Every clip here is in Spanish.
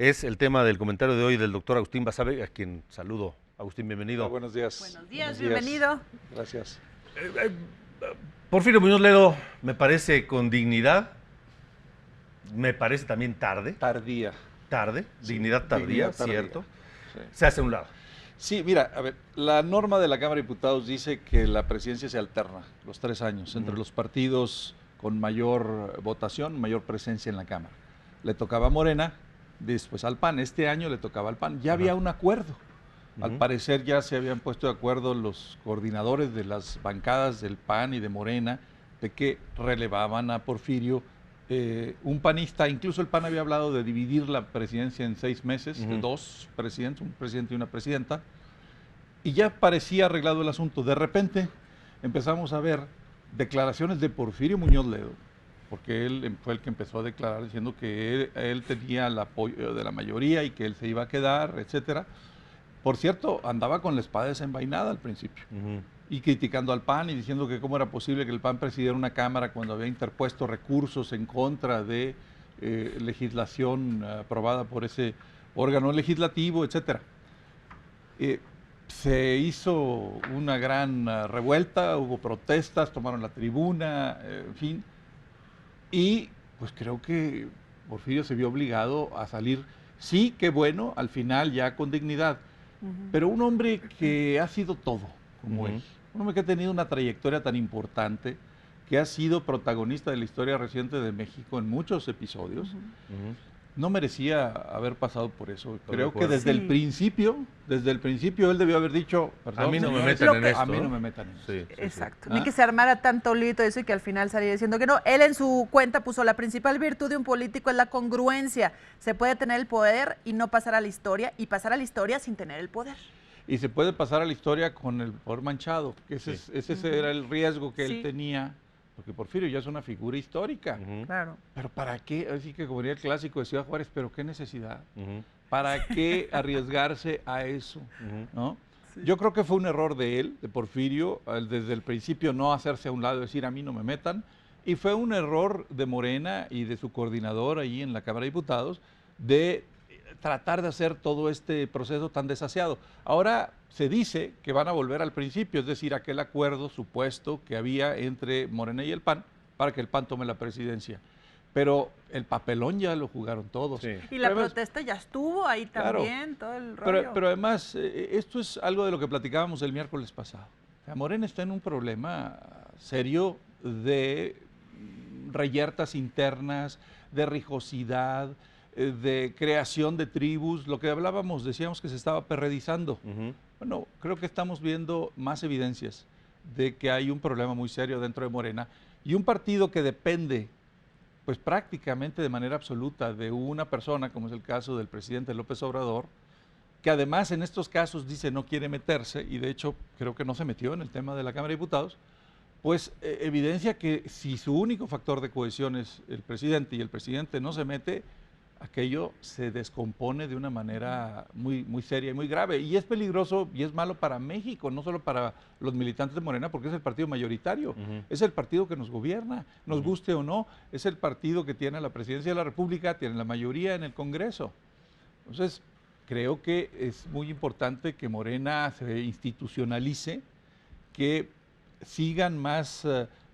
es el tema del comentario de hoy del doctor Agustín Basabe, a quien saludo. Agustín, bienvenido. Hola, buenos días. Buenos días, bienvenido. Gracias. Porfirio Muñoz Ledo me parece con dignidad, me parece también tarde. Tardía. Tarde, Sí, dignidad tardía, dignidad tardía. cierto. Sí. Se hace a un lado. Sí, mira, a ver, la norma de la Cámara de Diputados dice que la presidencia se alterna los 3 años entre los partidos con mayor votación, mayor presencia en la Cámara. Le tocaba a Morena, después al PAN. Este año le tocaba al PAN. Ya había un acuerdo. Al parecer ya se habían puesto de acuerdo los coordinadores de las bancadas del PAN y de Morena de que relevaban a Porfirio, un panista. Incluso el PAN había hablado de dividir la presidencia en 6 meses, de 2 presidentes, un presidente y una presidenta, y ya parecía arreglado el asunto. De repente empezamos a ver declaraciones de Porfirio Muñoz Ledo, porque él fue el que empezó a declarar diciendo que él tenía el apoyo de la mayoría y que él se iba a quedar, etcétera. Por cierto, andaba con la espada desenvainada al principio y criticando al PAN y diciendo que cómo era posible que el PAN presidiera una Cámara cuando había interpuesto recursos en contra de legislación aprobada por ese órgano legislativo, etcétera. Se hizo una gran revuelta, hubo protestas, tomaron la tribuna, en fin, y pues creo que Porfirio se vio obligado a salir. Sí, qué bueno, al final ya con dignidad. Pero un hombre que ha sido todo, como él, un hombre que ha tenido una trayectoria tan importante, que ha sido protagonista de la historia reciente de México en muchos episodios, no merecía haber pasado por eso. Creo que desde el principio él debió haber dicho, a mí no me metan en esto. A mí no me metan en esto. Sí, Exacto. sí. Ni que se armara tanto lío eso y que al final saliera diciendo que no. Él en su cuenta puso: la principal virtud de un político es la congruencia. Se puede tener el poder y no pasar a la historia, y pasar a la historia sin tener el poder. Y se puede pasar a la historia con el poder manchado, que ese era el riesgo que él tenía, porque Porfirio ya es una figura histórica. Claro. Pero ¿para qué? Así que como diría el clásico de Ciudad Juárez, pero ¿qué necesidad? ¿Para qué arriesgarse a eso? ¿No? Sí. Yo creo que fue un error de él, de Porfirio, desde el principio no hacerse a un lado y decir a mí no me metan, y fue un error de Morena y de su coordinador allí en la Cámara de Diputados de tratar de hacer todo este proceso tan desaseado. Ahora se dice que van a volver al principio, es decir, aquel acuerdo supuesto que había entre Morena y el PAN para que el PAN tome la presidencia. Pero el papelón ya lo jugaron todos. Sí. Y la protesta ya estuvo ahí también, todo el rollo. Pero además, esto es algo de lo que platicábamos el miércoles pasado. O sea, Morena está en un problema serio de reyertas internas, de rijosidad, de creación de tribus. Lo que hablábamos, decíamos que se estaba perredizando. Bueno, creo que estamos viendo más evidencias de que hay un problema muy serio dentro de Morena y un partido que depende pues prácticamente de manera absoluta de una persona, como es el caso del presidente López Obrador, que además en estos casos dice no quiere meterse, y de hecho creo que no se metió en el tema de la Cámara de Diputados, pues evidencia que si su único factor de cohesión es el presidente y el presidente no se mete, aquello se descompone de una manera muy, muy seria y muy grave. Y es peligroso y es malo para México, no solo para los militantes de Morena, porque es el partido mayoritario, es el partido que nos gobierna, nos guste o no, es el partido que tiene la presidencia de la República, tiene la mayoría en el Congreso. Entonces, creo que es muy importante que Morena se institucionalice, que sigan más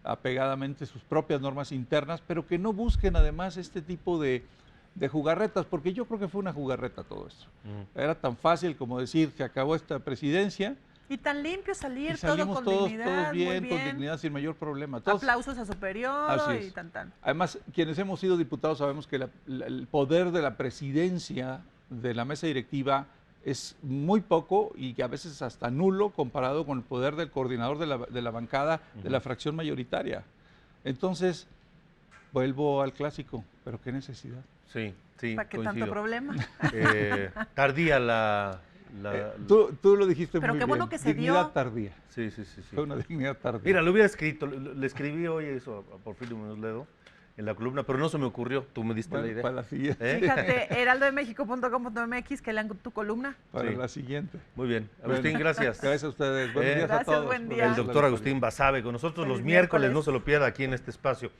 apegadamente sus propias normas internas, pero que no busquen además este tipo de jugarretas, porque yo creo que fue una jugarreta todo esto. Era tan fácil como decir, se acabó esta presidencia. Y tan limpio salir, y todo con dignidad, todos bien, muy bien, con dignidad, sin mayor problema. Todos, aplausos a su periodo y tan. Además, quienes hemos sido diputados sabemos que el poder de la presidencia de la mesa directiva es muy poco y que a veces hasta nulo comparado con el poder del coordinador de la bancada de la fracción mayoritaria. Entonces, vuelvo al clásico, pero qué necesidad. Sí, sí, ¿Para qué coincido. tanto problema? Tardía la Tú lo dijiste pero muy qué bien. bueno que se dignidad dio. tardía. Sí. Fue una dignidad tardía. Mira, lo hubiera escrito, le escribí hoy eso a Porfirio Muñoz Ledo en la columna, pero no se me ocurrió, tú me diste la idea. Para la siguiente. Fíjate, heraldodemexico.com.mx, que lean tu columna. Para la siguiente. Muy bien. Agustín, gracias. Gracias a ustedes. Buenos días a Gracias, todos. buen día. El doctor Agustín Basabe con nosotros los miércoles, no se lo pierda aquí en este espacio.